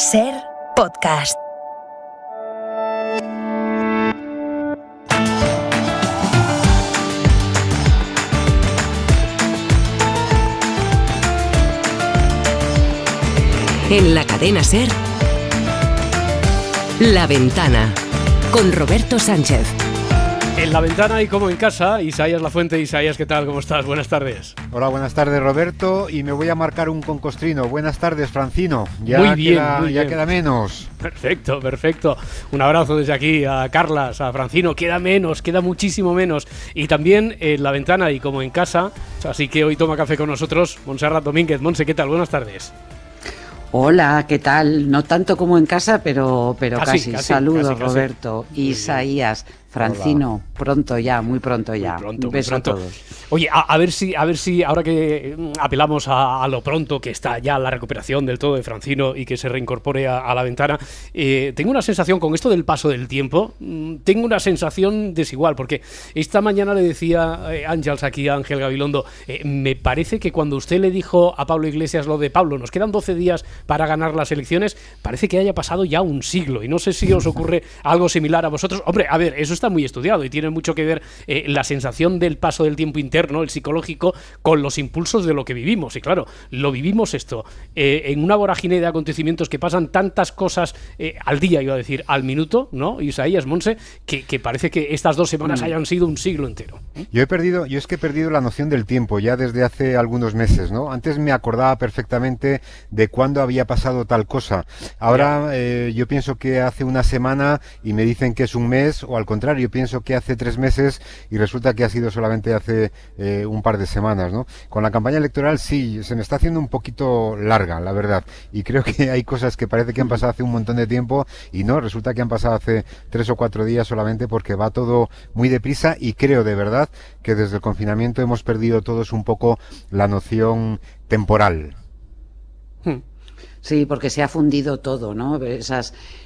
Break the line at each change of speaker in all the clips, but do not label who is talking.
Ser Podcast.
En la cadena SER, La Ventana, con Roberto Sánchez.
En La Ventana y como en casa, Isaías Lafuente. Isaías, ¿qué tal? ¿Cómo estás? Buenas tardes.
Hola, buenas tardes, Roberto, y me voy a marcar un concostrino. Buenas tardes, Francino.
Muy bien.
Ya queda menos.
Perfecto. Un abrazo desde aquí a Carlas, a Francino. Queda menos, queda muchísimo menos. Y también en La Ventana y como en casa, así que hoy toma café con nosotros Montserrat Domínguez. Monse, ¿qué tal? Buenas tardes.
Hola, ¿qué tal? No tanto como en casa, pero casi. Saludos, casi. Roberto, Isaías, Francino. Hola. Pronto ya, muy pronto ya. Un beso a todos.
Oye, a ver si ahora que apelamos a lo pronto que está ya la recuperación del todo de Francino y que se reincorpore a La Ventana, tengo una sensación con esto del paso del tiempo, tengo una sensación desigual, porque esta mañana le decía Ángels aquí a Ángel Gabilondo, me parece que cuando usted le dijo a Pablo Iglesias lo de Pablo, nos quedan 12 días para ganar las elecciones, parece que haya pasado ya un siglo, y no sé si os ocurre algo similar a vosotros. Hombre, a ver, eso está muy estudiado y tiene mucho que ver la sensación del paso del tiempo interno, el psicológico, con los impulsos de lo que vivimos. Y claro, lo vivimos esto en una vorágine de acontecimios que pasan tantas cosas al día, iba a decir, al minuto, ¿no? Isaías, Monse, que parece que estas 2 semanas hayan sido un siglo entero.
Yo es que he perdido la noción del tiempo ya desde hace algunos meses, ¿no? Antes me acordaba perfectamente de cuándo había pasado tal cosa. Ahora yo pienso que hace una semana y me dicen que es un mes, o al contrario, yo pienso que hace 3 meses y resulta que ha sido solamente hace un par de semanas, ¿no? Con la campaña electoral sí, se me está haciendo un poquito larga, la verdad, y creo que hay cosas que parece que han pasado hace un montón de tiempo y no, resulta que han pasado hace 3 o 4 días solamente, porque va todo muy deprisa, y creo de verdad que desde el confinamiento hemos perdido todos un poco la noción temporal.
Sí, porque se ha fundido todo, ¿no?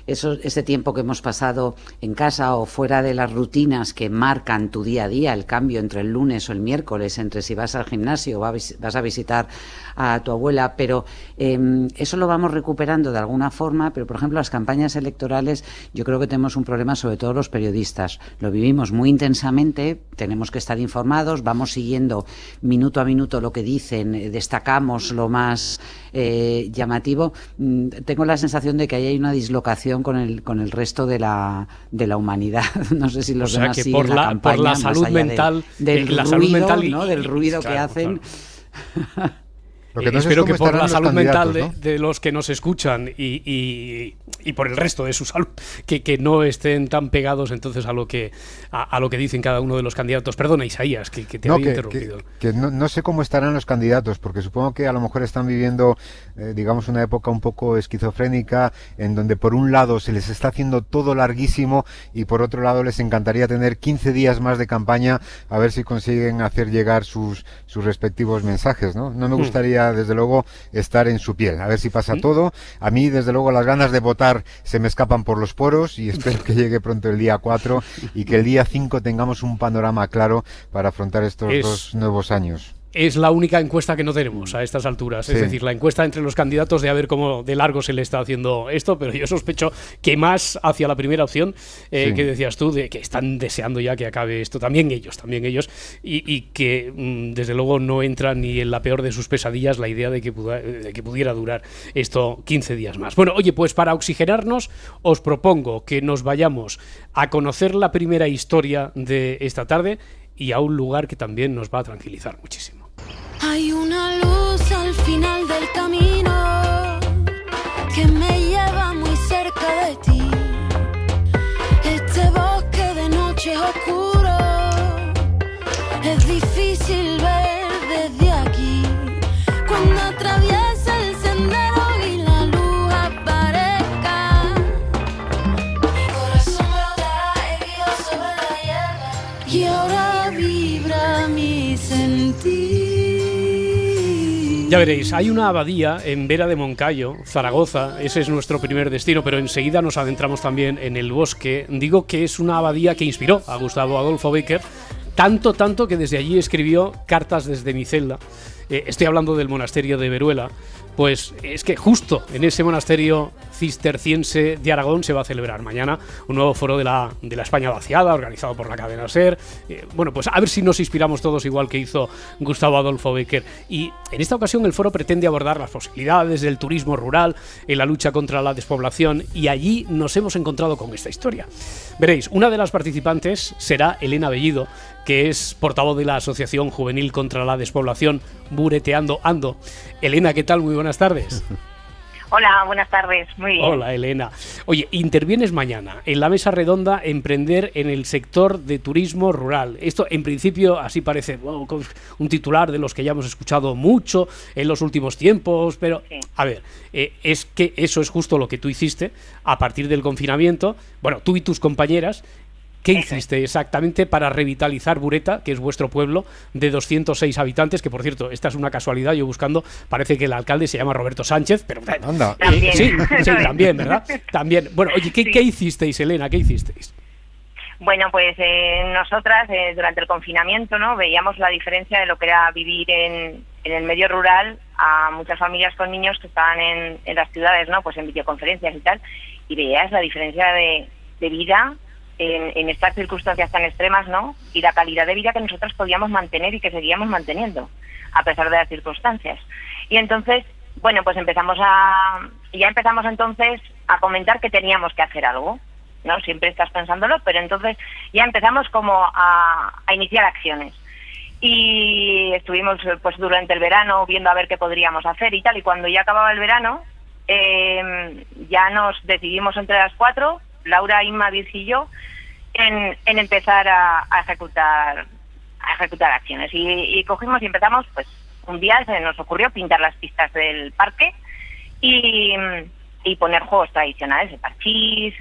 Ese tiempo que hemos pasado en casa o fuera de las rutinas que marcan tu día a día, el cambio entre el lunes o el miércoles, entre si vas al gimnasio o vas a visitar a tu abuela, pero eso lo vamos recuperando de alguna forma. Pero, por ejemplo, las campañas electorales, yo creo que tenemos un problema, sobre todo los periodistas. Lo vivimos muy intensamente, tenemos que estar informados, vamos siguiendo minuto a minuto lo que dicen, destacamos lo más llamativo. Tengo la sensación de que ahí hay una dislocación con el resto de la humanidad. No sé si los demás siguen la campaña,
por la salud mental,
del ruido, salud mental ¿no? Del ruido que hacen.
Claro. Lo que no espero que por la salud mental de los que nos escuchan y por el resto de su salud, que no estén tan pegados entonces a lo que dicen cada uno de los candidatos. Perdona, Isaías, que te había interrumpido.
Que no sé cómo estarán los candidatos, porque supongo que a lo mejor están viviendo, digamos, una época un poco esquizofrénica, en donde por un lado se les está haciendo todo larguísimo y por otro lado les encantaría tener 15 días más de campaña, a ver si consiguen hacer llegar sus respectivos mensajes, ¿no? No me gustaría, desde luego, estar en su piel, a ver si pasa todo. A mí, desde luego, las ganas de votar se me escapan por los poros, y espero que llegue pronto el día 4 y que el día 5 tengamos un panorama claro para afrontar estos 2 nuevos años.
Es la única encuesta que no tenemos a estas alturas, es decir, la encuesta entre los candidatos de a ver cómo de largo se le está haciendo esto, pero yo sospecho que más hacia la primera opción que decías tú, de que están deseando ya que acabe esto, también ellos, y que desde luego no entra ni en la peor de sus pesadillas la idea de que pudiera durar esto 15 días más. Bueno, oye, pues para oxigenarnos os propongo que nos vayamos a conocer la primera historia de esta tarde y a un lugar que también nos va a tranquilizar muchísimo.
Hay una luz al final del camino que me lleva muy cerca de ti. Este bosque de noche es oscuro, es difícil ver desde aquí. Cuando atraviesa el sendero y la luz aparezca, mi corazón brotará herido sobre la hierba y ahora vibra mi sentir.
Ya veréis, hay una abadía en Vera de Moncayo, Zaragoza, ese es nuestro primer destino, pero enseguida nos adentramos también en el bosque. Digo que es una abadía que inspiró a Gustavo Adolfo Bécquer, tanto que desde allí escribió Cartas desde mi celda. Estoy hablando del monasterio de Veruela, Pues es que justo en ese monasterio cisterciense de Aragón se va a celebrar mañana un nuevo foro de la España vaciada, organizado por la cadena SER. Bueno, pues a ver si nos inspiramos todos igual que hizo Gustavo Adolfo Bécquer. Y en esta ocasión el foro pretende abordar las posibilidades del turismo rural en la lucha contra la despoblación, y allí nos hemos encontrado con esta historia. Veréis, una de las participantes será Elena Bellido, que es portavoz de la Asociación Juvenil contra la Despoblación Bureteando Ando. Elena, ¿qué tal? Muy buenas tardes.
Hola, buenas tardes, muy bien.
Hola, Elena. Oye, intervienes mañana en la mesa redonda Emprender en el sector de turismo rural. Esto, en principio, así parece un titular de los que ya hemos escuchado mucho en los últimos tiempos, pero, sí. A ver, es que eso es justo lo que tú hiciste a partir del confinamiento. Bueno, tú y tus compañeras. ¿Qué hiciste exactamente para revitalizar Bureta, que es vuestro pueblo, de 206 habitantes? Que, por cierto, esta es una casualidad, yo buscando, parece que el alcalde se llama Roberto Sánchez, pero...
Anda.
Sí, también, ¿verdad? También. Bueno, oye, ¿qué hicisteis, Elena? ¿Qué hicisteis?
Bueno, pues nosotras, durante el confinamiento, ¿no?, veíamos la diferencia de lo que era vivir en el medio rural a muchas familias con niños que estaban en las ciudades, ¿no?, pues en videoconferencias y tal, y veías la diferencia de vida en estas circunstancias tan extremas, ¿no?, y la calidad de vida que nosotros podíamos mantener y que seguíamos manteniendo a pesar de las circunstancias. Y entonces, bueno, pues empezamos entonces a comentar que teníamos que hacer algo, ¿no? Siempre estás pensándolo, pero entonces ya empezamos como a iniciar acciones. Y estuvimos pues durante el verano viendo a ver qué podríamos hacer y tal, y cuando ya acababa el verano, ya nos decidimos entre las 4, Laura, Inma, Virgi y yo, en empezar a ejecutar acciones. Y cogimos y empezamos, pues un día se nos ocurrió pintar las pistas del parque y poner juegos tradicionales, el parchís,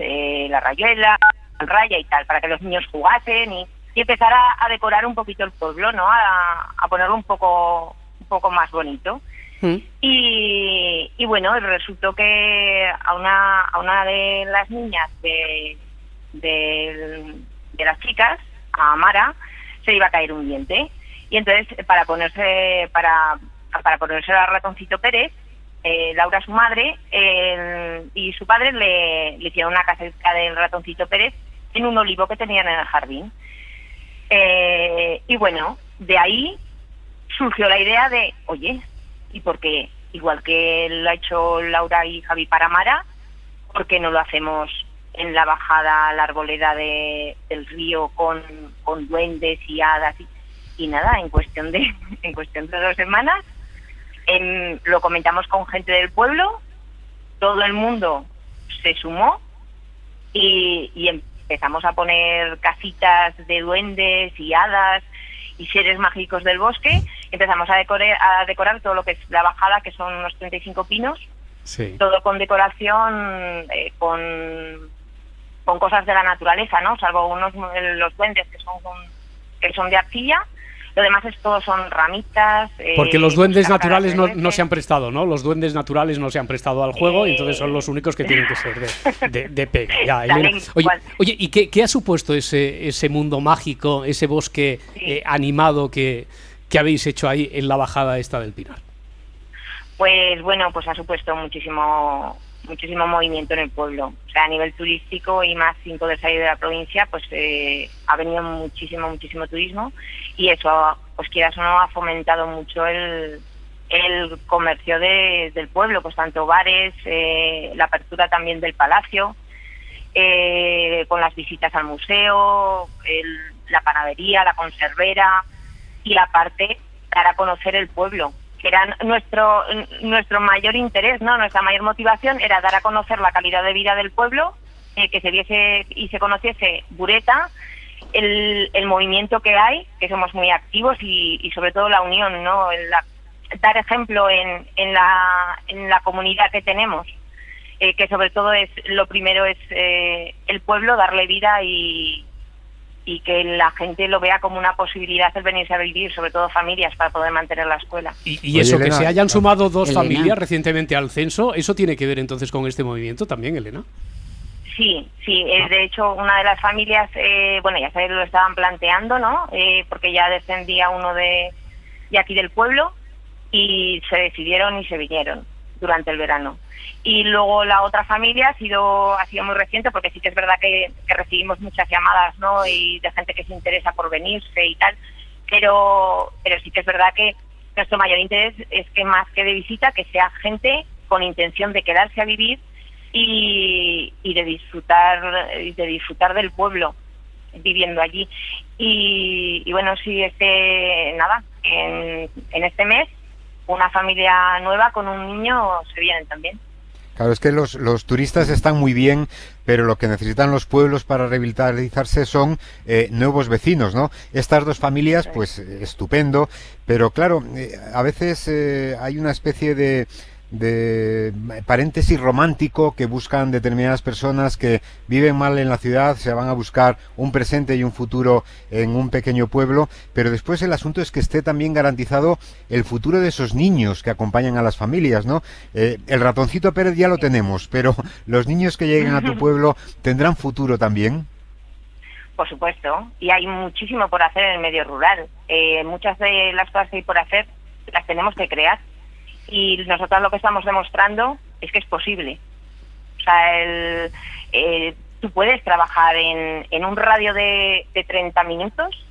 la rayuela, el raya y tal, para que los niños jugasen y empezar a decorar un poquito el pueblo, ¿no?, a ponerlo un poco más bonito. Y bueno, resultó que a una de las niñas de las chicas, a Mara, se le iba a caer un diente. Y entonces, para ponerse al ratoncito Pérez, Laura, su madre, y su padre le hicieron una caseta del ratoncito Pérez en un olivo que tenían en el jardín. Y bueno, de ahí surgió la idea de, oye, ¿y por qué? Igual que lo ha hecho Laura y Javi para Mara, ¿por qué no lo hacemos en la bajada a la arboleda del río con duendes y hadas? Y nada, en cuestión de 2 semanas lo comentamos con gente del pueblo, todo el mundo se sumó y empezamos a poner casitas de duendes y hadas y seres mágicos del bosque. Empezamos a decorar todo lo que es la bajada, que son unos 35 pinos, sí. Todo con decoración, con cosas de la naturaleza, ¿no?, salvo los duendes que son de arcilla. Lo demás todo son ramitas.
Porque los duendes naturales no se han prestado, ¿no? Los duendes naturales no se han prestado al juego y entonces son los únicos que tienen que ser de pega. Ya, oye, ¿y qué ha supuesto ese mundo mágico, ese bosque animado que habéis hecho ahí en la bajada esta del Pinar?
Pues bueno, pues ha supuesto muchísimo movimiento en el pueblo. O sea, a nivel turístico y más sin poder salir de la provincia, pues ha venido muchísimo turismo y eso, pues quieras o no, ha fomentado mucho el comercio del pueblo, pues tanto bares, la apertura también del palacio, con las visitas al museo, la panadería, la conservera y aparte dar a conocer el pueblo, que era nuestro mayor interés, ¿no? Nuestra mayor motivación era dar a conocer la calidad de vida del pueblo, que se viese y se conociese Bureta, el movimiento que hay, que somos muy activos y sobre todo la unión, ¿no? Dar ejemplo en la comunidad que tenemos, que sobre todo lo primero es el pueblo, darle vida y que la gente lo vea como una posibilidad el venirse a vivir, sobre todo familias, para poder mantener la escuela. Y
eso, Elena, que se hayan sumado 2 familias recientemente al censo, ¿eso tiene que ver entonces con este movimiento también, Elena?
Sí, de hecho una de las familias, ya se lo estaban planteando, ¿no? Porque ya descendía uno de aquí del pueblo y se decidieron y se vinieron. durante el verano. Y luego la otra familia ha sido muy reciente, porque sí que es verdad que recibimos muchas llamadas, ¿no? Y de gente que se interesa por venirse y tal, pero sí que es verdad que nuestro mayor interés es que más que de visita, que sea gente con intención de quedarse a vivir y de disfrutar del pueblo viviendo allí. Y bueno, sí, en este mes una familia nueva con un niño se vienen también.
Claro, es que los turistas están muy bien, pero lo que necesitan los pueblos para revitalizarse son nuevos vecinos, ¿no? Estas dos familias, pues estupendo, pero claro, a veces hay una especie de paréntesis romántico que buscan determinadas personas que viven mal en la ciudad, se van a buscar un presente y un futuro en un pequeño pueblo, pero después el asunto es que esté también garantizado el futuro de esos niños que acompañan a las familias, ¿no? El ratoncito Pérez ya lo tenemos, pero los niños que lleguen a tu pueblo tendrán futuro también.
Por supuesto, y hay muchísimo por hacer en el medio rural. Muchas de las cosas que hay por hacer las tenemos que crear. Y nosotros lo que estamos demostrando es que es posible. O sea, tú puedes trabajar en un radio de 30 minutos,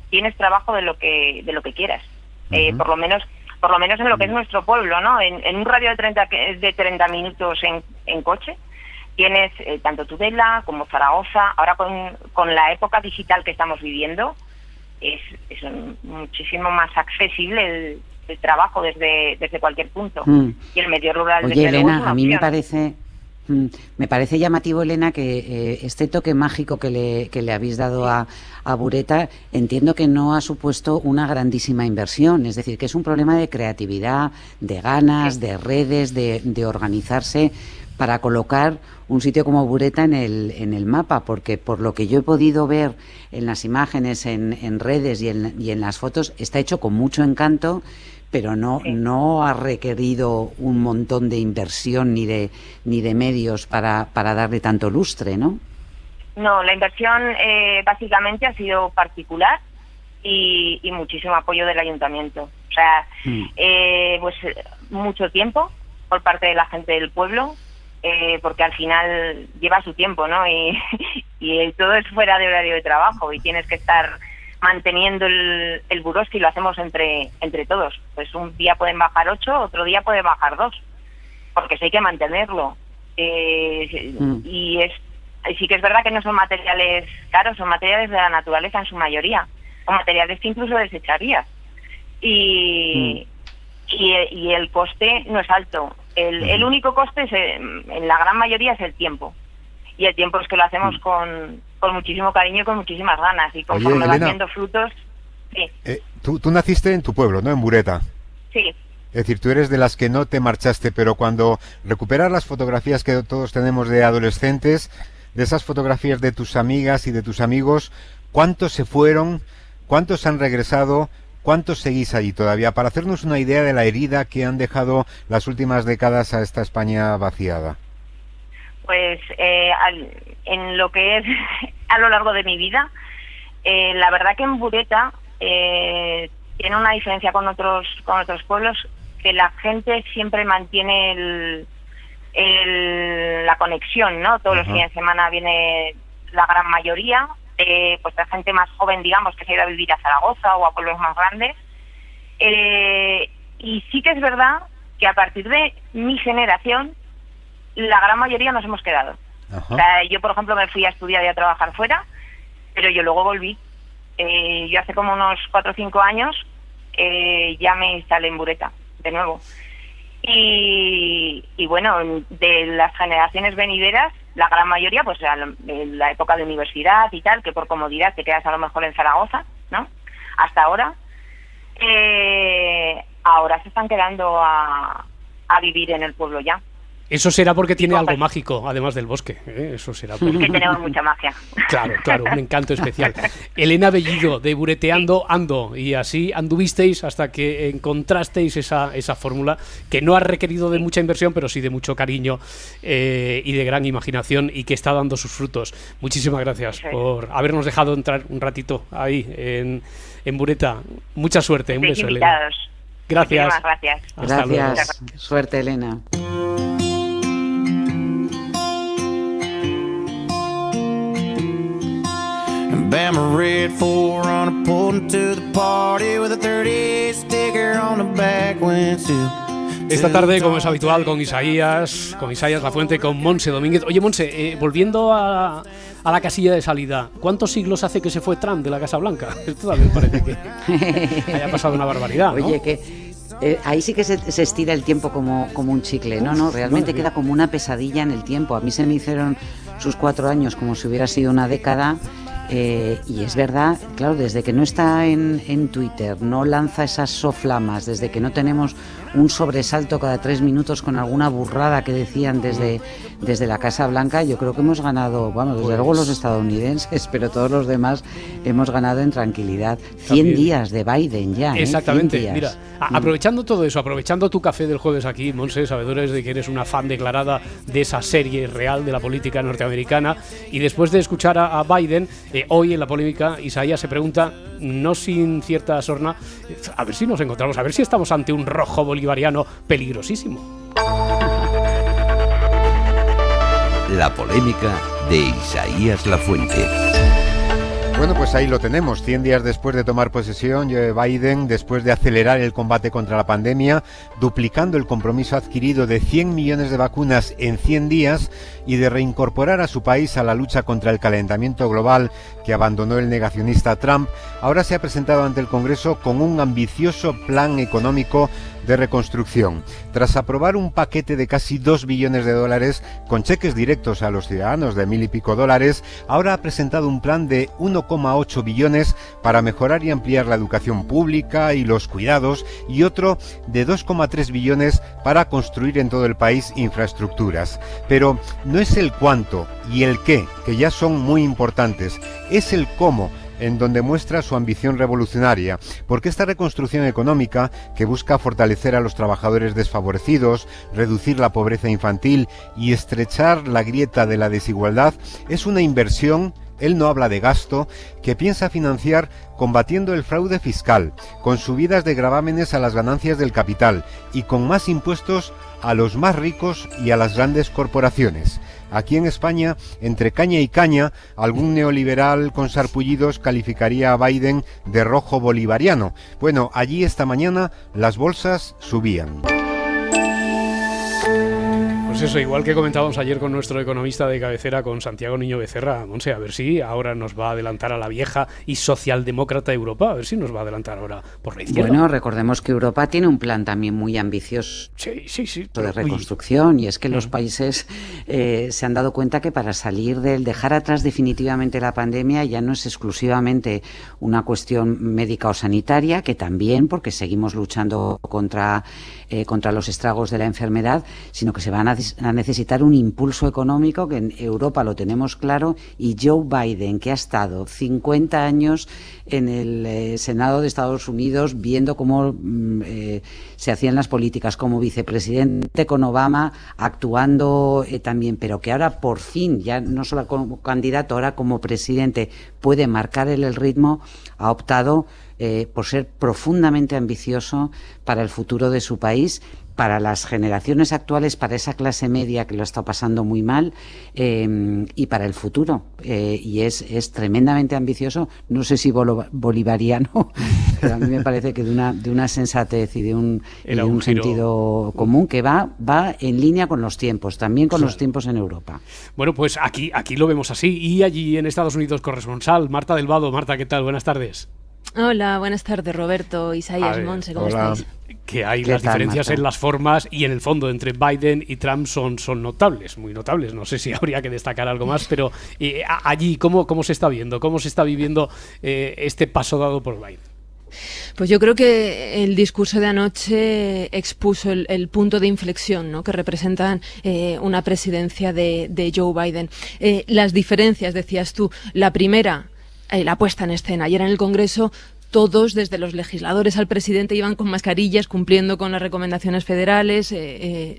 tienes trabajo de lo que quieras. Por lo menos en lo que es nuestro pueblo, ¿no? En un radio de 30 minutos en coche tienes tanto Tudela como Zaragoza. Ahora con la época digital que estamos viviendo es muchísimo más accesible el trabajo desde cualquier punto. Y el medio rural...
Oye, Elena, a mí me parece llamativo, Elena, que este toque mágico que le habéis dado a Bureta, entiendo que no ha supuesto una grandísima inversión, es decir, que es un problema de creatividad, de ganas, de redes, de organizarse para colocar un sitio como Bureta en el mapa, porque por lo que yo he podido ver en las imágenes, en redes y en las fotos, está hecho con mucho encanto, pero no ha requerido un montón de inversión ni de medios para darle tanto lustre, ¿no?
No, la inversión básicamente ha sido particular y muchísimo apoyo del ayuntamiento. O sea, pues mucho tiempo por parte de la gente del pueblo, porque al final lleva su tiempo, ¿no? Y todo es fuera de horario de trabajo y tienes que estar manteniendo el buroski, lo hacemos entre todos. Pues un día pueden bajar 8, otro día pueden bajar 2, porque eso hay que mantenerlo. Y sí que es verdad que no son materiales caros, son materiales de la naturaleza en su mayoría, o materiales que incluso desecharías. Y el coste no es alto. El único coste en la gran mayoría es el tiempo. Y el tiempo es que lo hacemos con muchísimo cariño y con muchísimas ganas. Y conforme van viendo frutos... Sí.
Tú naciste en tu pueblo, ¿no? En Bureta.
Sí.
Es decir, tú eres de las que no te marchaste, pero cuando recuperas las fotografías que todos tenemos de adolescentes, de esas fotografías de tus amigas y de tus amigos, ¿cuántos se fueron? ¿Cuántos han regresado? ¿Cuántos seguís allí todavía? Para hacernos una idea de la herida que han dejado las últimas décadas a esta España vaciada.
Pues en lo que es a lo largo de mi vida, la verdad que en Bureta tiene una diferencia con otros pueblos, que la gente siempre mantiene la conexión, ¿no? Todos los fines de semana viene la gran mayoría, pues la gente más joven, digamos, que se ha ido a vivir a Zaragoza o a pueblos más grandes. Y sí que es verdad que a partir de mi generación la gran mayoría nos hemos quedado. O sea, yo, por ejemplo, me fui a estudiar y a trabajar fuera, pero yo luego volví. Yo hace como unos 4 o 5 años ya me instalé en Bureta de nuevo. Y bueno, de las generaciones venideras, la gran mayoría, pues en la época de universidad y tal, que por comodidad te quedas a lo mejor en Zaragoza, ¿no? Hasta ahora. Ahora se están quedando a vivir en el pueblo ya.
Eso será porque tiene algo mágico, además del bosque. Eso será porque...
que tenemos mucha magia.
Claro, un encanto especial. Elena Bellido, de Bureteando Ando, y así anduvisteis hasta que encontrasteis esa fórmula que no ha requerido de mucha inversión, pero sí de mucho cariño y de gran imaginación, y que está dando sus frutos. Muchísimas gracias por habernos dejado entrar un ratito ahí en Bureta. Mucha suerte. Un beso, Elena. Gracias.
Muchísimas gracias.
Hasta luego.
Gracias. Suerte, Elena.
Bama Red 4Runner pulled into the party with a 38 sticker on the back windshield.
Esta tarde, como es habitual, con Isaías Lafuente, con Montse Domínguez. Oye, Montse, volviendo a la casilla de salida, ¿cuántos siglos hace que se fue Trump de la Casa Blanca? Esto también parece que haya pasado una barbaridad, ¿no?
Oye, que ahí sí que se estira el tiempo como un chicle, ¿no? Realmente queda como una pesadilla en el tiempo. A mí se me hicieron sus 4 años como si hubiera sido una década. Y es verdad, claro, desde que no está en Twitter, no lanza esas soflamas, desde que no tenemos un sobresalto cada 3 minutos con alguna burrada que decían desde la Casa Blanca, yo creo que hemos ganado, bueno, desde luego los estadounidenses, pero todos los demás hemos ganado en tranquilidad. 100 días de Biden ya.
Exactamente.
100 días.
Mira, aprovechando todo eso, aprovechando tu café del jueves aquí, Montse, sabedores de que eres una fan declarada de esa serie real de la política norteamericana, y después de escuchar a Biden, hoy en la polémica, Isaías se pregunta, no sin cierta sorna, a ver si nos encontramos, a ver si estamos ante un rojo bolivariano peligrosísimo.
La polémica de Isaías Lafuente.
Bueno, pues ahí lo tenemos. 100 días después de tomar posesión, Joe Biden, después de acelerar el combate contra la pandemia, duplicando el compromiso adquirido de 100 millones de vacunas en 100 días y de reincorporar a su país a la lucha contra el calentamiento global que abandonó el negacionista Trump, ahora se ha presentado ante el Congreso con un ambicioso plan económico de reconstrucción. Tras aprobar un paquete de casi 2 billones de dólares con cheques directos a los ciudadanos de 1.000 y pico dólares, ahora ha presentado un plan de 1,8 billones para mejorar y ampliar la educación pública y los cuidados, y otro de 2,3 billones para construir en todo el país infraestructuras. Pero no es el cuánto y el qué, que ya son muy importantes, es el cómo, en donde muestra su ambición revolucionaria, porque esta reconstrucción económica, que busca fortalecer a los trabajadores desfavorecidos, reducir la pobreza infantil y estrechar la grieta de la desigualdad, es una inversión, él no habla de gasto, que piensa financiar combatiendo el fraude fiscal, con subidas de gravámenes a las ganancias del capital y con más impuestos a los más ricos y a las grandes corporaciones. Aquí en España, entre caña y caña, algún neoliberal con sarpullidos calificaría a Biden de rojo bolivariano. Bueno, allí esta mañana las bolsas subían.
Pues eso, igual que comentábamos ayer con nuestro economista de cabecera, con Santiago Niño Becerra, Montse, a ver si ahora nos va a adelantar a la vieja y socialdemócrata Europa, a ver si nos va a adelantar ahora por la izquierda.
Bueno, recordemos que Europa tiene un plan también muy ambicioso de reconstrucción, y es que los países se han dado cuenta que para salir dejar atrás definitivamente la pandemia ya no es exclusivamente una cuestión médica o sanitaria, que también, porque seguimos luchando contra los estragos de la enfermedad, sino que se van a necesitar un impulso económico, que en Europa lo tenemos claro, y Joe Biden, que ha estado 50 años en el Senado de Estados Unidos viendo cómo se hacían las políticas como vicepresidente con Obama, actuando también, pero que ahora por fin, ya no solo como candidato, ahora como presidente, puede marcar el ritmo, ha optado por ser profundamente ambicioso para el futuro de su país, para las generaciones actuales, para esa clase media que lo está pasando muy mal, y para el futuro. Y es tremendamente ambicioso, no sé si bolivariano, pero a mí me parece que de una sensatez y de un sentido común que va en línea con los tiempos, también con los tiempos en Europa.
Bueno, pues aquí lo vemos así, y allí en Estados Unidos corresponsal, Marta del Vado. Marta, ¿qué tal? Buenas tardes.
Hola, buenas tardes, Roberto, Isaías, Montse, ¿cómo estáis?
Que hay las diferencias en las formas y en el fondo entre Biden y Trump son notables, muy notables. No sé si habría que destacar algo más, pero allí, ¿cómo se está viendo? ¿Cómo se está viviendo este paso dado por Biden?
Pues yo creo que el discurso de anoche expuso el punto de inflexión, ¿no?, que representan una presidencia de Joe Biden. Las diferencias, decías tú, la primera, la puesta en escena. Ayer en el Congreso, todos, desde los legisladores al presidente, iban con mascarillas, cumpliendo con las recomendaciones federales.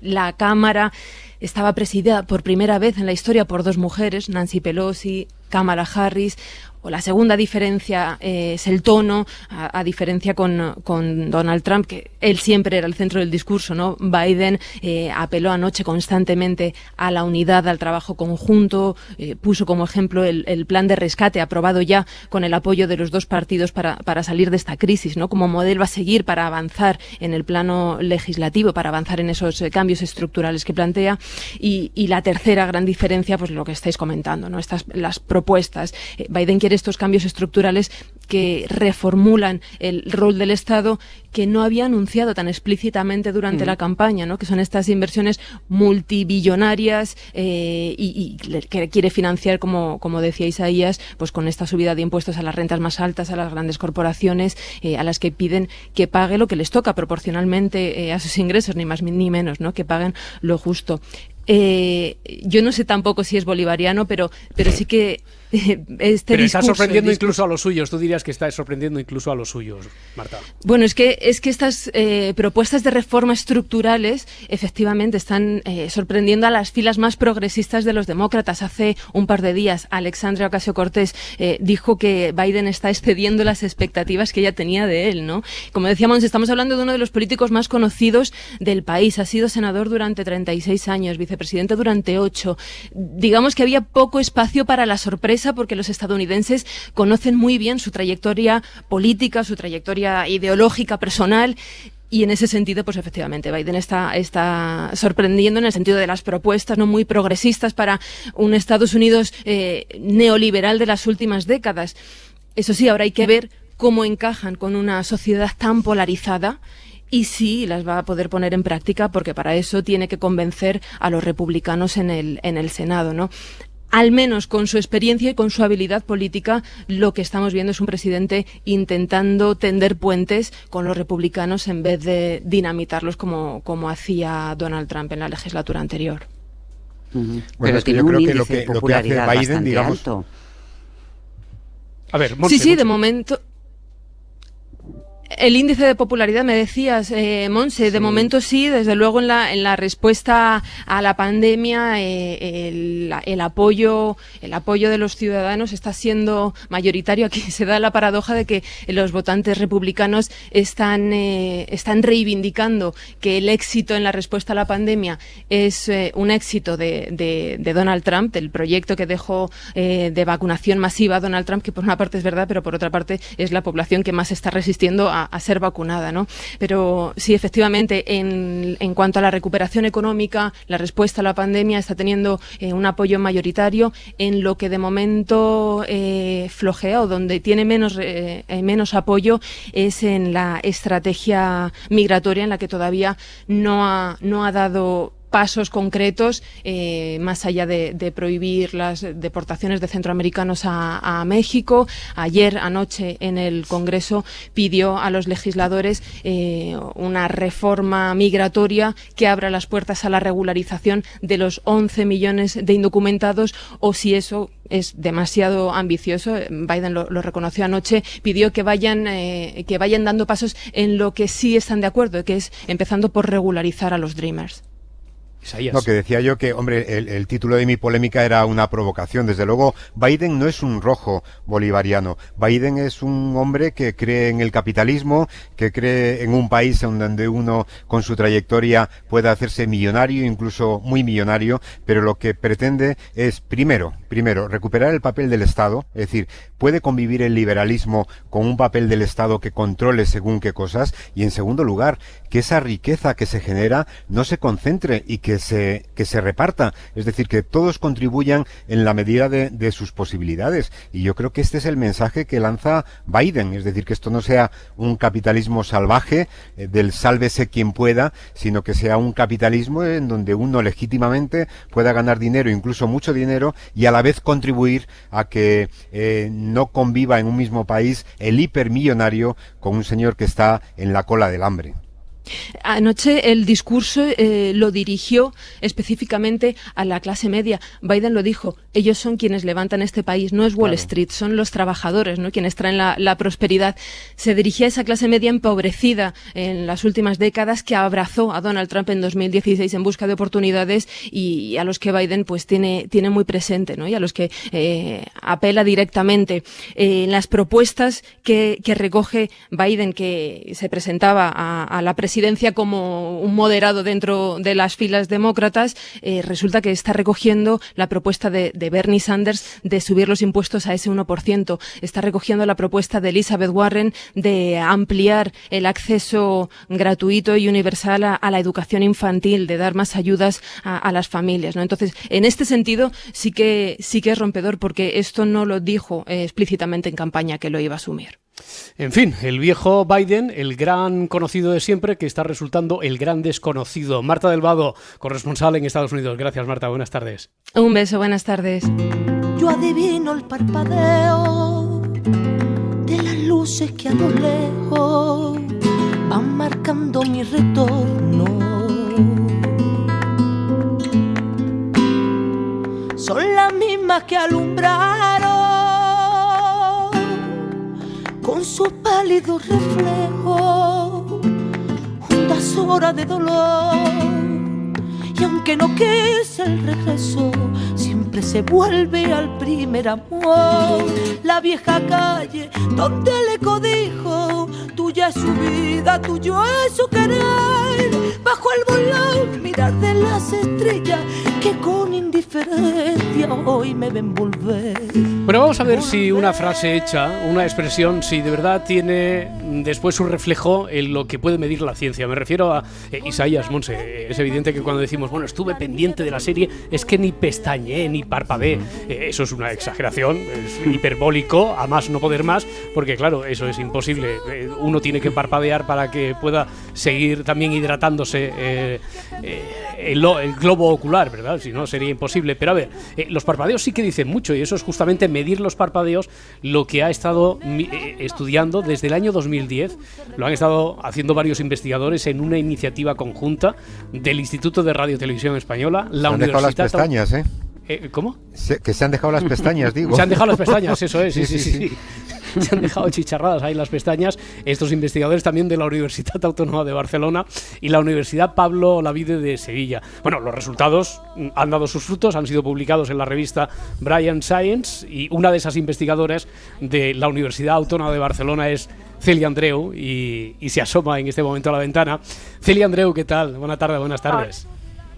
La Cámara estaba presidida por primera vez en la historia por 2 mujeres, Nancy Pelosi, Kamala Harris. o la segunda diferencia es el tono, a diferencia con Donald Trump, que él siempre era el centro del discurso, ¿no? Biden apeló anoche constantemente a la unidad, al trabajo conjunto, puso como ejemplo el plan de rescate aprobado ya con el apoyo de los dos partidos para salir de esta crisis, ¿no? Como modelo a seguir para avanzar en el plano legislativo, para avanzar en esos cambios estructurales que plantea. Y la tercera gran diferencia, pues lo que estáis comentando, ¿no? Las propuestas. Biden quiere estos cambios estructurales que reformulan el rol del Estado, que no había anunciado tan explícitamente durante la campaña, ¿no? Que son estas inversiones multibillonarias y que quiere financiar, como decía Isaías, pues con esta subida de impuestos a las rentas más altas, a las grandes corporaciones, a las que piden que pague lo que les toca proporcionalmente a sus ingresos, ni más ni menos, ¿no? Que paguen lo justo. Yo no sé tampoco si es bolivariano, pero sí que
pero está sorprendiendo incluso a los suyos. Tú dirías que está sorprendiendo incluso a los suyos, Marta.
Bueno, es que estas propuestas de reforma estructurales efectivamente están sorprendiendo a las filas más progresistas de los demócratas. Hace un par de días Alexandria Ocasio-Cortez dijo que Biden está excediendo las expectativas que ella tenía de él, ¿no? Como decíamos, estamos hablando de uno de los políticos más conocidos del país. Ha sido senador durante 36 años, vicepresidente durante 8. Digamos que había poco espacio para la sorpresa, porque los estadounidenses conocen muy bien su trayectoria política, su trayectoria ideológica, personal. Y en ese sentido, pues efectivamente, Biden está sorprendiendo en el sentido de las propuestas, ¿no?, muy progresistas para un Estados Unidos neoliberal de las últimas décadas. Eso sí, ahora hay que ver cómo encajan con una sociedad tan polarizada y sí las va a poder poner en práctica, porque para eso tiene que convencer a los republicanos en el Senado, ¿no? Al menos con su experiencia y con su habilidad política, lo que estamos viendo es un presidente intentando tender puentes con los republicanos en vez de dinamitarlos como hacía Donald Trump en la legislatura anterior.
Bueno,
pero
tiene
yo creo
un
que
índice de popularidad bastante alto.
A ver, Montse,
sí, de momento. El índice de popularidad, me decías, Montse, sí. De momento sí, desde luego en la respuesta a la pandemia el apoyo de los ciudadanos está siendo mayoritario. Aquí se da la paradoja de que los votantes republicanos están reivindicando que el éxito en la respuesta a la pandemia es un éxito de Donald Trump, del proyecto que dejó de vacunación masiva Donald Trump, que por una parte es verdad, pero por otra parte es la población que más está resistiendo a ser vacunada, ¿no? Pero sí, efectivamente, en cuanto a la recuperación económica, la respuesta a la pandemia está teniendo un apoyo mayoritario. En lo que de momento flojea o donde tiene menos apoyo es en la estrategia migratoria, en la que todavía no ha dado pasos concretos, más allá de prohibir las deportaciones de centroamericanos a México. Anoche, en el Congreso pidió a los legisladores una reforma migratoria que abra las puertas a la regularización de los 11 millones de indocumentados, o si eso es demasiado ambicioso, Biden lo reconoció anoche, pidió que vayan dando pasos en lo que sí están de acuerdo, que es empezando por regularizar a los Dreamers.
Isaías.
No, que decía yo que, hombre, el título de mi polémica era una provocación. Desde luego, Biden no es un rojo bolivariano. Biden es un hombre que cree en el capitalismo, que cree en un país en donde uno, con su trayectoria, pueda hacerse millonario, incluso muy millonario, pero lo que pretende es, primero, recuperar el papel del Estado, es decir, puede convivir el liberalismo con un papel del Estado que controle según qué cosas, y en segundo lugar, que esa riqueza que se genera no se concentre y que se reparta, es decir, que todos contribuyan en la medida de sus posibilidades. Y yo creo que este es el mensaje que lanza Biden, es decir, que esto no sea un capitalismo salvaje del sálvese quien pueda, sino que sea un capitalismo en donde uno legítimamente pueda ganar dinero, incluso mucho dinero, y a la vez contribuir a que no conviva en un mismo país el hipermillonario con un señor que está en la cola del hambre.
Anoche el discurso lo dirigió específicamente a la clase media. Biden lo dijo, ellos son quienes levantan este país, no es Wall Street, son los trabajadores, ¿no?, quienes traen la prosperidad. Se dirigía a esa clase media empobrecida en las últimas décadas que abrazó a Donald Trump en 2016 en busca de oportunidades y a los que Biden pues tiene muy presente, ¿no?, y a los que apela directamente. Las propuestas que recoge Biden, que se presentaba a la presidencia como un moderado dentro de las filas demócratas, resulta que está recogiendo la propuesta de Bernie Sanders de subir los impuestos a ese 1%. Está recogiendo la propuesta de Elizabeth Warren de ampliar el acceso gratuito y universal a la educación infantil, de dar más ayudas a las familias, ¿no? Entonces, en este sentido, sí que es rompedor, porque esto no lo dijo explícitamente en campaña que lo iba a asumir.
En fin, el viejo Biden, el gran conocido de siempre, que está resultando el gran desconocido. Marta del Vado, corresponsal en Estados Unidos. Gracias, Marta. Buenas tardes.
Un beso, buenas tardes.
Yo adivino el parpadeo de las luces que a lo lejos van marcando mi retorno. Son las mismas que alumbraron con su pálido reflejo juntas horas de dolor. Y aunque no quise el regreso, siempre se vuelve al primer amor. La vieja calle donde el eco dijo, tuya es su vida, tuyo es su querer. Bajo el volón mirar de las estrellas que con indiferencia hoy me ven volver.
Bueno, vamos a ver si una frase hecha, una expresión, si de verdad tiene después su reflejo en lo que puede medir la ciencia. Me refiero a Isaías, Monse. Es evidente que cuando decimos, bueno, estuve pendiente de la serie, es que ni pestañeé ni parpadeé. Eso es una exageración, es hiperbólico, a más no poder más, porque claro, eso es imposible. Uno tiene que parpadear para que pueda seguir también hidratándose el globo ocular, ¿verdad? Si no, sería imposible. Pero a ver, los parpadeos sí que dicen mucho, y eso es justamente medir los parpadeos, lo que ha estado estudiando desde el año 2010. Lo han estado haciendo varios investigadores en una iniciativa conjunta del Instituto de Radio y Televisión Española, la
Universidad... Han dejado las pestañas,
¿Cómo?
Que se han dejado las pestañas, digo.
Se han dejado las pestañas, eso es, sí. Se han dejado chicharradas ahí las pestañas estos investigadores también de la Universidad Autónoma de Barcelona y la Universidad Pablo Olavide de Sevilla. Bueno, los resultados han dado sus frutos, han sido publicados en la revista Brian Science, y una de esas investigadoras de la Universidad Autónoma de Barcelona es Celia Andreu y se asoma en este momento a la ventana. Celia Andreu, ¿qué tal? Buenas tardes.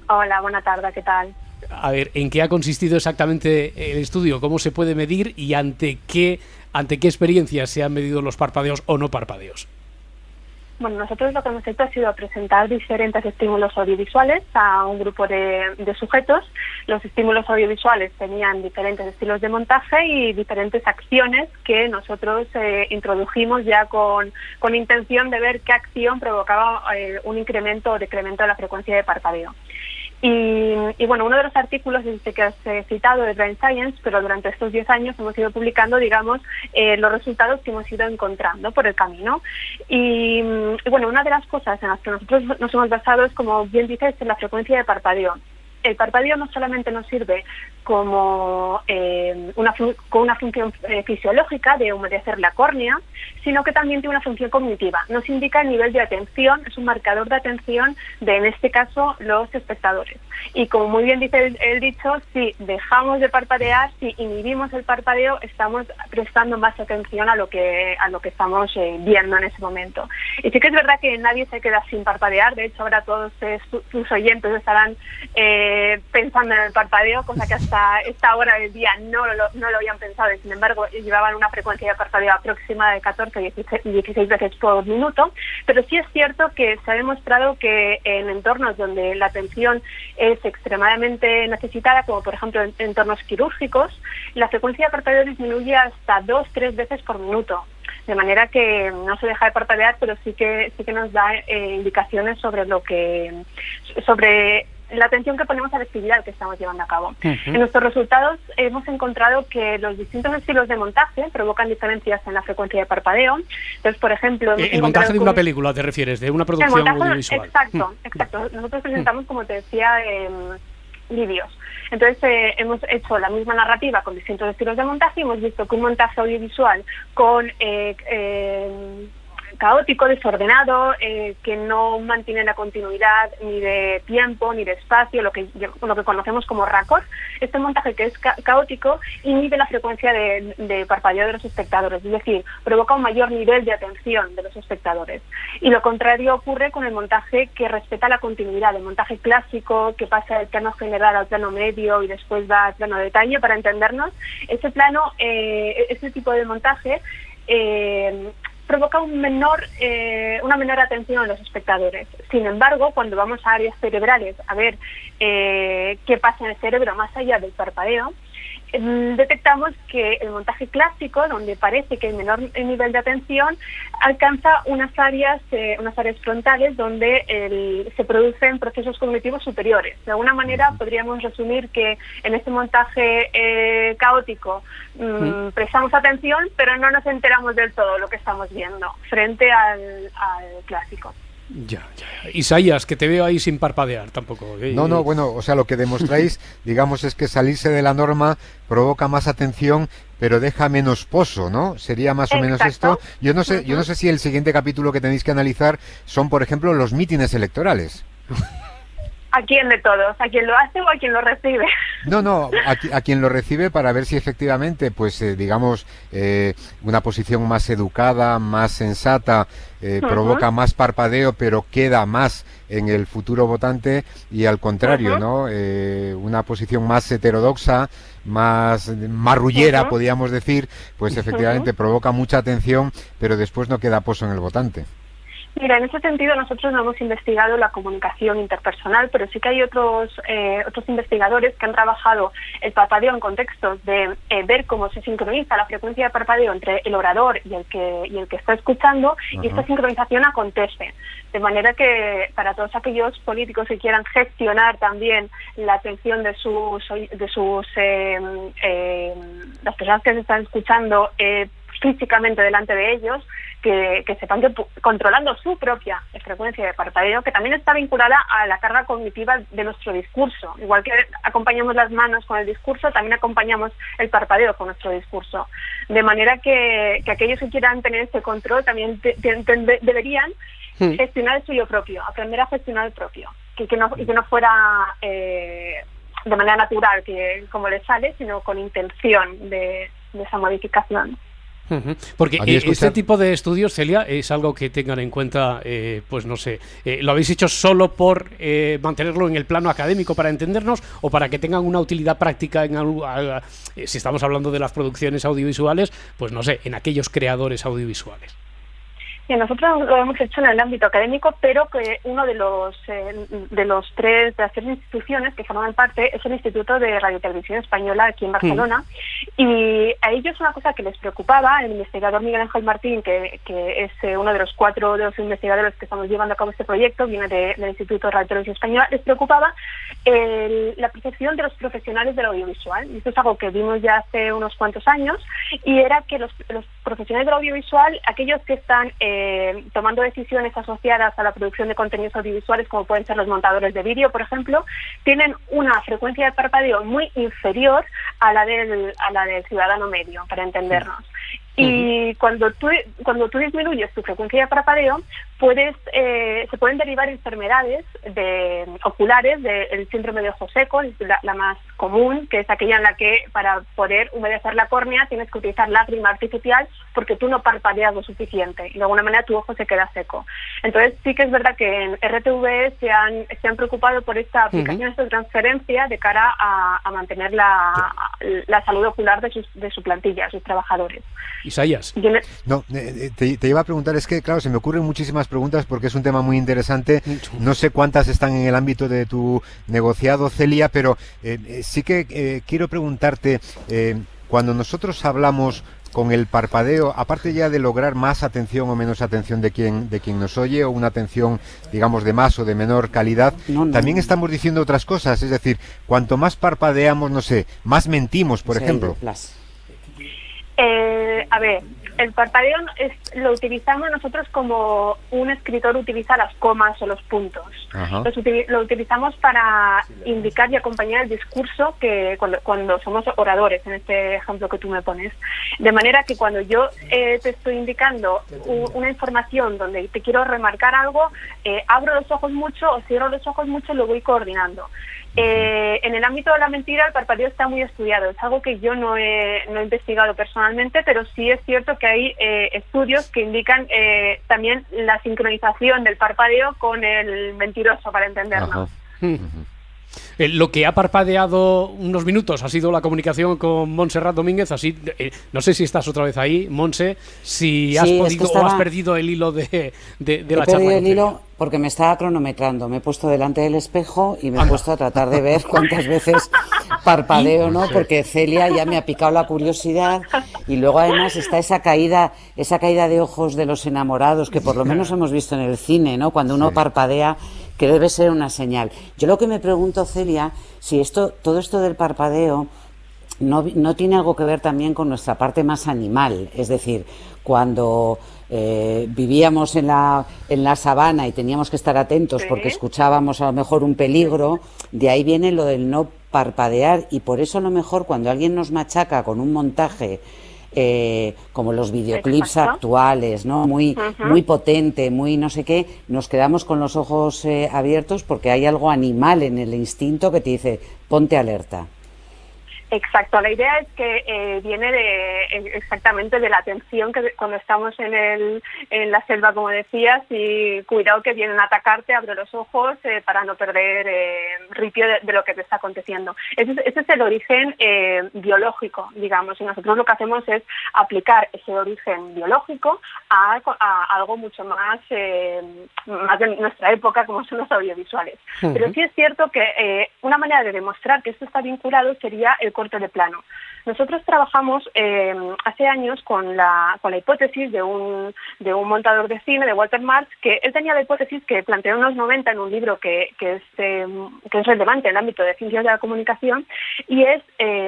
Hola, buena tarde, ¿qué tal?
A ver, ¿en qué ha consistido exactamente el estudio? ¿Cómo se puede medir y ante qué experiencias se han medido los parpadeos o no parpadeos?
Bueno, nosotros lo que hemos hecho ha sido presentar diferentes estímulos audiovisuales a un grupo de sujetos. Los estímulos audiovisuales tenían diferentes estilos de montaje y diferentes acciones que nosotros introdujimos ya con intención de ver qué acción provocaba un incremento o decremento de la frecuencia de parpadeo. Y bueno, uno de los artículos es este que has citado de Brain Science, pero durante estos 10 años hemos ido publicando, digamos, los resultados que hemos ido encontrando por el camino. Y bueno, una de las cosas en las que nosotros nos hemos basado es, como bien dices, en la frecuencia de parpadeo. El parpadeo no solamente nos sirve como una función fisiológica de humedecer la córnea, sino que también tiene una función cognitiva. Nos indica el nivel de atención, es un marcador de atención de, en este caso, los espectadores. Y como muy bien dice el dicho, si dejamos de parpadear, si inhibimos el parpadeo, estamos prestando más atención a lo que estamos viendo en ese momento. Y sí que es verdad que nadie se queda sin parpadear. De hecho, ahora todos sus oyentes estarán pensando en el parpadeo, cosa que hasta esta hora del día no lo habían pensado, y sin embargo llevaban una frecuencia de parpadeo aproximada de 14-16 veces por minuto. Pero sí es cierto que se ha demostrado que en entornos donde la atención es extremadamente necesitada, como por ejemplo en entornos quirúrgicos, la frecuencia de parpadeo disminuye hasta 2-3 veces por minuto. De manera que no se deja de parpadear, pero sí que nos da indicaciones sobre la atención que ponemos a la actividad que estamos llevando a cabo. En nuestros resultados hemos encontrado que los distintos estilos de montaje provocan diferencias en la frecuencia de parpadeo. Entonces, por ejemplo...
el montaje de una película, ¿te refieres? ¿De una producción audiovisual?
Exacto. Nosotros presentamos, como te decía, vídeos. Entonces hemos hecho la misma narrativa con distintos estilos de montaje y hemos visto que un montaje audiovisual con caótico, desordenado, que no mantiene la continuidad ni de tiempo ni de espacio, lo que conocemos como raccord. Este montaje que es caótico inhibe la frecuencia de parpadeo de los espectadores, es decir, provoca un mayor nivel de atención de los espectadores. Y lo contrario ocurre con el montaje que respeta la continuidad, el montaje clásico que pasa del plano general al plano medio y después va al plano detalle. Para entendernos, ese tipo de montaje provoca una menor atención a los espectadores. Sin embargo, cuando vamos a áreas cerebrales a ver qué pasa en el cerebro más allá del parpadeo, detectamos que el montaje clásico, donde parece que hay menor nivel de atención, alcanza unas áreas frontales donde se producen procesos cognitivos superiores. De alguna manera podríamos resumir que en este montaje caótico prestamos atención, pero no nos enteramos del todo de lo que estamos viendo frente al clásico.
Ya. Isaías, que te veo ahí sin parpadear tampoco.
No, bueno, o sea, lo que demostráis, digamos, es que salirse de la norma provoca más atención, pero deja menos pozo, ¿no? Sería más o menos esto. Yo no sé si el siguiente capítulo que tenéis que analizar son, por ejemplo, los mítines electorales.
¿A quién de todos? ¿A quién lo hace o a quién lo recibe?
No, a quien lo recibe, para ver si efectivamente, pues digamos, una posición más educada, más sensata, provoca más parpadeo, pero queda más en el futuro votante, y al contrario, ¿no? Una posición más heterodoxa, más marrullera, podríamos decir, pues efectivamente provoca mucha atención, pero después no queda pozo en el votante.
Mira, en ese sentido nosotros no hemos investigado la comunicación interpersonal, pero sí que hay otros investigadores que han trabajado el parpadeo en contextos de ver cómo se sincroniza la frecuencia de parpadeo entre el orador y el que está escuchando, y esta sincronización acontece. De manera que para todos aquellos políticos que quieran gestionar también la atención de las personas que se están escuchando físicamente delante de ellos, que sepan que controlando su propia frecuencia de parpadeo, que también está vinculada a la carga cognitiva de nuestro discurso. Igual que acompañamos las manos con el discurso, también acompañamos el parpadeo con nuestro discurso. De manera que aquellos que quieran tener ese control también deberían gestionar el suyo propio, aprender a gestionar el propio, que no fuera de manera natural, que como les sale, sino con intención de esa modificación.
Porque este tipo de estudios, Celia, es algo que tengan en cuenta, pues no sé, ¿lo habéis hecho solo por mantenerlo en el plano académico para entendernos, o para que tengan una utilidad práctica si estamos hablando de las producciones audiovisuales, pues no sé, en aquellos creadores audiovisuales?
Sí, nosotros lo hemos hecho en el ámbito académico, pero que uno de las tres instituciones que forman parte es el Instituto de Radio y Televisión Española aquí en Barcelona, y a ellos una cosa que les preocupaba, el investigador Miguel Ángel Martín, que es uno de los 4 de los investigadores que estamos llevando a cabo este proyecto, viene del Instituto de Radio y Televisión Española, les preocupaba la percepción de los profesionales del audiovisual. Y esto es algo que vimos ya hace unos cuantos años, y era que los profesionales del audiovisual, aquellos que están tomando decisiones asociadas a la producción de contenidos audiovisuales, como pueden ser los montadores de vídeo, por ejemplo, tienen una frecuencia de parpadeo muy inferior a la del ciudadano medio, para entendernos. Y cuando tú disminuyes tu frecuencia de parpadeo, se pueden derivar enfermedades oculares del síndrome de ojo seco, es la más común, que es aquella en la que para poder humedecer la córnea tienes que utilizar lágrima artificial porque tú no parpadeas lo suficiente y de alguna manera tu ojo se queda seco. Entonces sí que es verdad que en RTV se han preocupado por esta aplicación, esta transferencia de cara a mantener la salud ocular de su plantilla, de sus trabajadores.
Isaías.
No, te iba a preguntar, es que claro, se me ocurren muchísimas preguntas porque es un tema muy interesante. No sé cuántas están en el ámbito de tu negociado, Celia, pero sí que quiero preguntarte, cuando nosotros hablamos con el parpadeo, aparte ya de lograr más atención o menos atención de quien nos oye, o una atención, digamos, de más o de menor calidad, también estamos diciendo otras cosas, es decir, cuanto más parpadeamos, no sé, más mentimos, por ejemplo.
A ver, el parpadeo lo utilizamos nosotros como un escritor utiliza las comas o los puntos. Lo utilizamos para indicar y acompañar el discurso que cuando somos oradores, en este ejemplo que tú me pones. De manera que cuando yo te estoy indicando una información donde te quiero remarcar algo, abro los ojos mucho o cierro los ojos mucho y lo voy coordinando. En el ámbito de la mentira el parpadeo está muy estudiado, es algo que yo no he investigado personalmente, pero sí es cierto que hay estudios que indican también la sincronización del parpadeo con el mentiroso, para entendernos.
Lo que ha parpadeado unos minutos ha sido la comunicación con Montserrat Domínguez, así no sé si estás otra vez ahí, Monse, si has podido o has perdido el hilo de la charla. He
perdido el hilo porque me estaba cronometrando, me he puesto delante del espejo y me he puesto a tratar de ver cuántas veces parpadeo, ¿no? Porque Celia ya me ha picado la curiosidad y luego además está esa caída de ojos de los enamorados que por lo menos hemos visto en el cine, ¿no? Cuando uno parpadea, que debe ser una señal. Yo lo que me pregunto, Celia, si todo esto del parpadeo no tiene algo que ver también con nuestra parte más animal, es decir, cuando vivíamos en la sabana y teníamos que estar atentos porque escuchábamos a lo mejor un peligro, de ahí viene lo del no parpadear, y por eso a lo mejor cuando alguien nos machaca con un montaje como los videoclips actuales, ¿no? Muy potente, muy no sé qué, nos quedamos con los ojos abiertos porque hay algo animal en el instinto que te dice ponte alerta.
Exacto, la idea es que viene exactamente de la atención que cuando estamos en la selva, como decías, y cuidado que vienen a atacarte, abre los ojos para no perder ripio de lo que te está aconteciendo. Ese es el origen biológico, digamos, y nosotros lo que hacemos es aplicar ese origen biológico a algo mucho más de nuestra época, como son los audiovisuales. Pero sí es cierto que una manera de demostrar que esto está vinculado sería el corte de plano. Nosotros trabajamos hace años con la hipótesis de un montador de cine, de Walter Marx, que él tenía la hipótesis que planteó en los 90 en un libro que es relevante en el ámbito de ciencias de la comunicación, y es,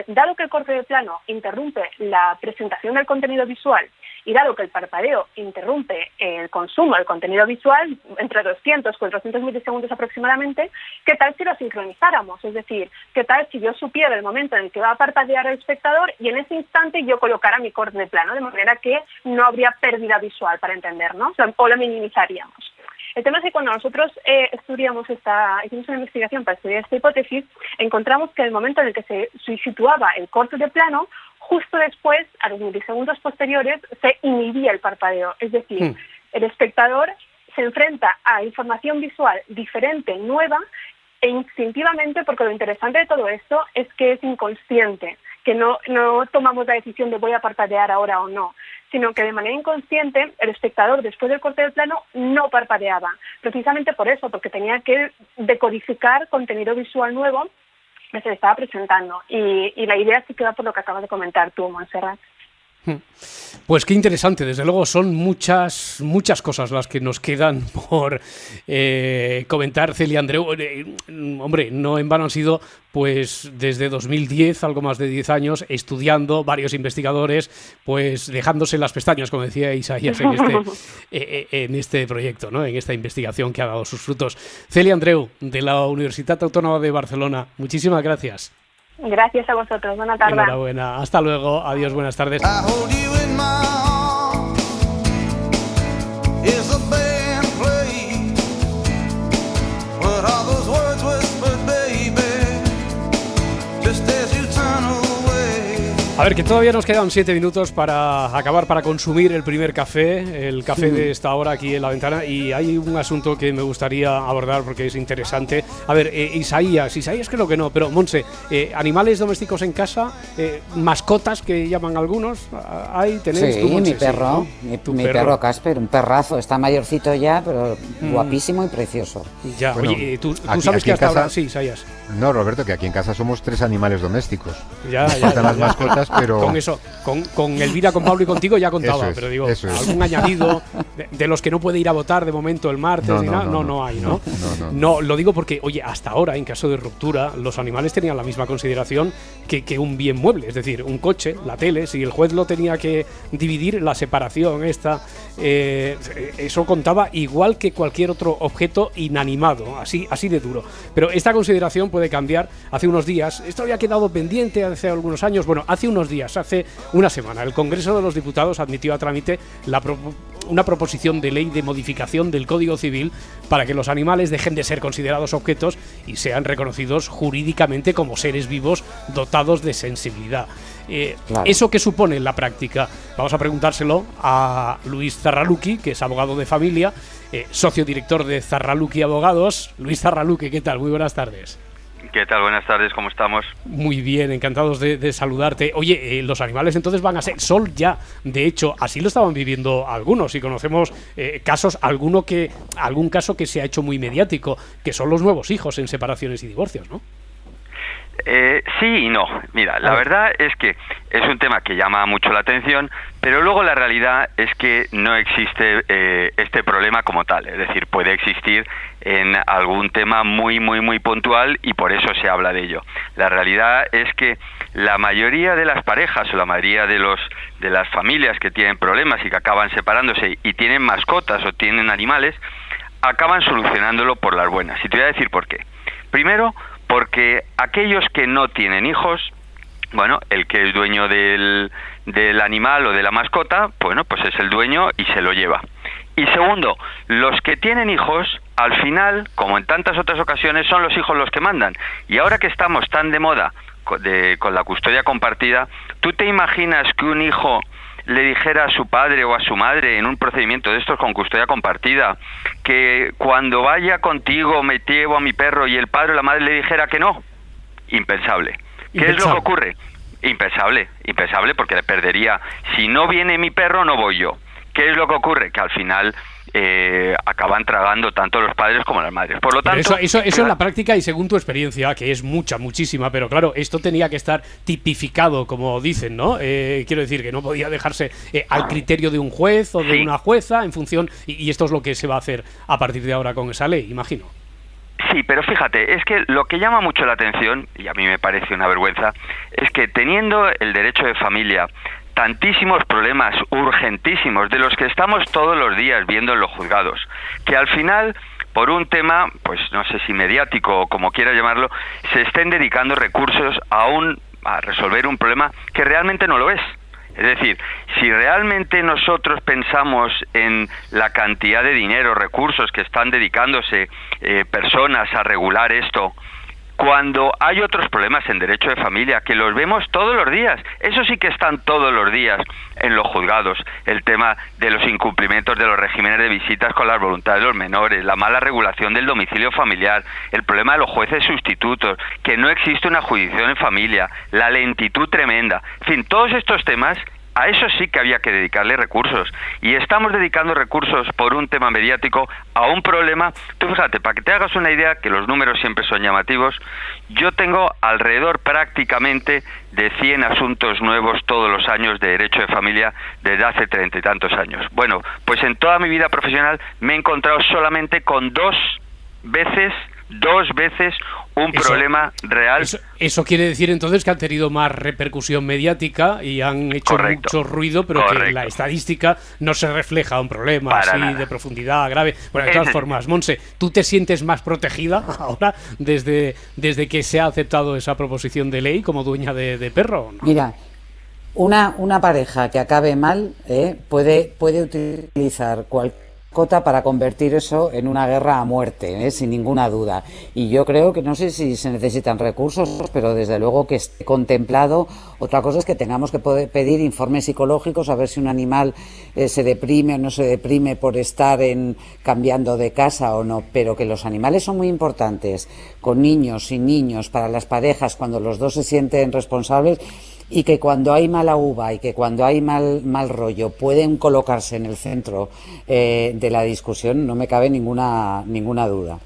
dado que el corte de plano interrumpe la presentación del contenido visual y dado que el parpadeo interrumpe el consumo del contenido visual entre 200 y 400 milisegundos aproximadamente, ¿qué tal si lo sincronizáramos? Es decir, ¿qué tal si yo supiera el momento en el que va a parpadear el espectador y en ese instante yo colocara mi corte de plano, de manera que no habría pérdida visual, para entendernos, o lo minimizaríamos? El tema es que cuando nosotros hicimos una investigación para estudiar esta hipótesis, encontramos que en el momento en el que se situaba el corte de plano, justo después, a los milisegundos posteriores, se inhibía el parpadeo. Es decir, el espectador se enfrenta a información visual diferente, nueva, e instintivamente, porque lo interesante de todo esto es que es inconsciente, que no tomamos la decisión de voy a parpadear ahora o no, sino que de manera inconsciente el espectador, después del corte del plano, no parpadeaba. Precisamente por eso, porque tenía que decodificar contenido visual nuevo que se le estaba presentando. Y la idea sí que va por lo que acabas de comentar tú, Montserrat.
Pues qué interesante, desde luego son muchas cosas las que nos quedan por comentar, Celia Andreu. Hombre, no en vano han sido pues desde 2010, algo más de 10 años, estudiando, varios investigadores, pues dejándose las pestañas, como decía Isaías en este proyecto, ¿no? En esta investigación que ha dado sus frutos. Celia Andreu, de la Universitat Autónoma de Barcelona, muchísimas gracias.
Gracias a vosotros, buena tarde.
Enhorabuena, hasta luego, adiós, buenas tardes. A ver, que todavía nos quedan 7 minutos para acabar, para consumir el primer café, el café de esta hora aquí en La Ventana, y hay un asunto que me gustaría abordar porque es interesante. A ver, Isaías creo que no, pero Monse, animales domésticos en casa, mascotas que llaman algunos, ¿hay? ¿Tenéis?
Sí,
¿Tú, Monse?
Mi perro,
sí, ¿no?
mi perro Casper, un perrazo, está mayorcito ya, pero guapísimo y precioso.
Ya,
bueno,
oye, ¿tú sabes que hasta ahora... Sí, Isaías.
No, Roberto, que aquí en casa somos 3 animales domésticos.
Ya.
Las mascotas, pero...
Con eso, con Elvira, con Pablo y contigo ya contaba, pero digo, algún añadido de los que no puede ir a votar de momento el martes, no hay, ¿no? No, lo digo porque, oye, hasta ahora, en caso de ruptura, los animales tenían la misma consideración que un bien mueble, es decir, un coche, la tele, si el juez lo tenía que dividir, la separación eso contaba igual que cualquier otro objeto inanimado, así de duro. Pero esta consideración puede cambiar. Hace unos días, esto había quedado pendiente hace algunos años, hace unos días, hace una semana, el Congreso de los Diputados admitió a trámite una proposición de ley de modificación del Código Civil para que los animales dejen de ser considerados objetos y sean reconocidos jurídicamente como seres vivos dotados de sensibilidad. Claro. ¿Eso qué supone en la práctica? Vamos a preguntárselo a Luis Zarraluki, que es abogado de familia, socio director de Zarraluki Abogados. Luis Zarraluki, ¿qué tal? Muy buenas tardes.
¿Qué tal? Buenas tardes, ¿cómo estamos?
Muy bien, encantados de saludarte. Oye, los animales entonces van a ser sol ya. De hecho, así lo estaban viviendo algunos y conocemos casos, algún caso que se ha hecho muy mediático, que son los nuevos hijos en separaciones y divorcios, ¿no?
Sí y no. Mira, la verdad es que es un tema que llama mucho la atención, pero luego la realidad es que no existe este problema como tal. Es decir, puede existir en algún tema muy puntual y por eso se habla de ello. La realidad es que la mayoría de las parejas o la mayoría de las familias que tienen problemas y que acaban separándose y tienen mascotas o tienen animales, acaban solucionándolo por las buenas. Y te voy a decir por qué. Primero, porque aquellos que no tienen hijos, bueno, el que es dueño del animal o de la mascota, bueno, pues es el dueño y se lo lleva. Y segundo, los que tienen hijos, al final, como en tantas otras ocasiones, son los hijos los que mandan. Y ahora que estamos tan de moda con la custodia compartida, ¿tú te imaginas que un hijo le dijera a su padre o a su madre en un procedimiento de estos con custodia compartida que cuando vaya contigo me llevo a mi perro, y el padre o la madre le dijera que no? Impensable. ¿Qué es lo que ocurre? Impensable porque le perdería. Si no viene mi perro, no voy yo. ¿Qué es lo que ocurre? Que al final acaban tragando tanto los padres como las madres. Por lo tanto,
eso en la práctica y según tu experiencia, que es muchísima, pero claro, esto tenía que estar tipificado, como dicen, ¿no? Quiero decir que no podía dejarse al criterio de un juez o de una jueza en función, y esto es lo que se va a hacer a partir de ahora con esa ley, imagino.
Sí, pero fíjate, es que lo que llama mucho la atención, y a mí me parece una vergüenza, es que teniendo el derecho de familia tantísimos problemas urgentísimos de los que estamos todos los días viendo en los juzgados, que al final, por un tema, pues no sé si mediático o como quiera llamarlo, se estén dedicando recursos a resolver un problema que realmente no lo es. Es decir, si realmente nosotros pensamos en la cantidad de dinero, recursos que están dedicándose personas a regular esto, cuando hay otros problemas en derecho de familia que los vemos todos los días, eso sí que están todos los días en los juzgados, el tema de los incumplimientos de los regímenes de visitas con las voluntades de los menores, la mala regulación del domicilio familiar, el problema de los jueces sustitutos, que no existe una jurisdicción en familia, la lentitud tremenda, en fin, todos estos temas. A eso sí que había que dedicarle recursos. Y estamos dedicando recursos por un tema mediático a un problema. Tú fíjate, para que te hagas una idea, que los números siempre son llamativos, yo tengo alrededor prácticamente de 100 asuntos nuevos todos los años de derecho de familia desde hace 30 y tantos años. Bueno, pues en toda mi vida profesional me he encontrado solamente con dos veces un problema real.
Eso quiere decir entonces que han tenido más repercusión mediática y han hecho mucho ruido, pero que en la estadística no se refleja un problema para así nada. De profundidad grave. Bueno, de todas formas, Montse, ¿tú te sientes más protegida ahora desde que se ha aceptado esa proposición de ley como dueña de perro? ¿No?
Mira, una pareja que acabe mal puede utilizar cualquier cota para convertir eso en una guerra a muerte, sin ninguna duda. Y yo creo que no sé si se necesitan recursos, pero desde luego que esté contemplado. Otra cosa es que tengamos que poder pedir informes psicológicos a ver si un animal se deprime o no se deprime por estar cambiando de casa o no, pero que los animales son muy importantes, con niños, sin niños, para las parejas, cuando los dos se sienten responsables. Y que cuando hay mala uva y que cuando hay mal rollo pueden colocarse en el centro de la discusión, no me cabe ninguna duda.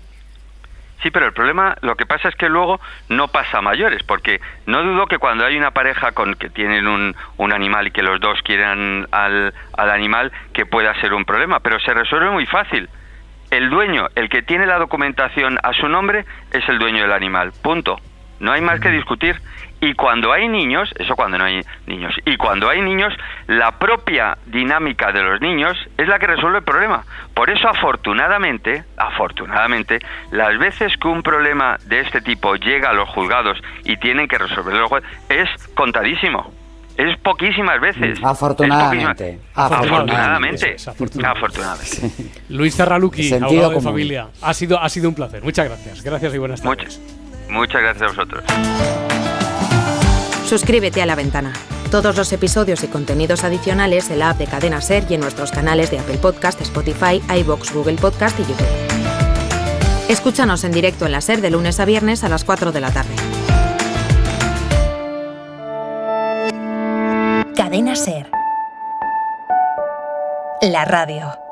Sí, pero el problema, lo que pasa es que luego no pasa a mayores, porque no dudo que cuando hay una pareja que tienen un animal y que los dos quieren al animal, que pueda ser un problema, pero se resuelve muy fácil. El dueño, el que tiene la documentación a su nombre, es el dueño del animal, punto. No hay más que discutir. Y cuando hay niños, eso cuando no hay niños, y cuando hay niños, la propia dinámica de los niños es la que resuelve el problema. Por eso, afortunadamente, las veces que un problema de este tipo llega a los juzgados y tienen que resolverlo los jueces, es contadísimo. Es poquísimas veces.
Afortunadamente.
Afortunadamente.
Sí. Luis Zarraluki, abogado de familia. Ha sido un placer. Muchas gracias. Gracias y buenas tardes.
Muchas gracias a vosotros.
Suscríbete a La Ventana. Todos los episodios y contenidos adicionales en la app de Cadena SER y en nuestros canales de Apple Podcast, Spotify, iVoox, Google Podcast y YouTube. Escúchanos en directo en la SER de lunes a viernes a las 4 de la tarde.
Cadena SER. La radio.